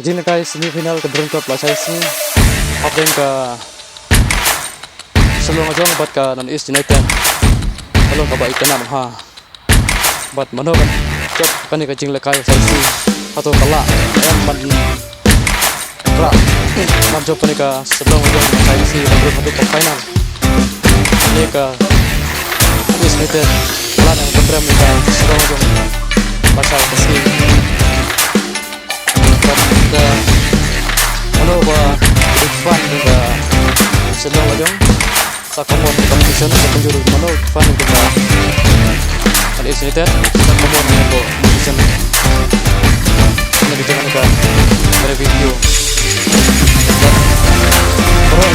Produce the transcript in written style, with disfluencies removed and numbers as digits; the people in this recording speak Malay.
Jadi kay semifinal keberangkat lah saya sih. Apa yang ke sebelum aja buat ke non East United. Kalau ke baik tenang ha. Buat mana kan? Cep kan ke jing lekay saya sih. Atau kalah yang kerak. Manjop kan ke sebelum aja saya sih baru masuk ke final. Ini ke East United. Kalah yang keberangkat ke sebelum aja pasal kesini. Ano ba big fan juga sedang aja sa common competition sa penjuru mano fan juga kan East United sa common competition ini kita kan dari video pero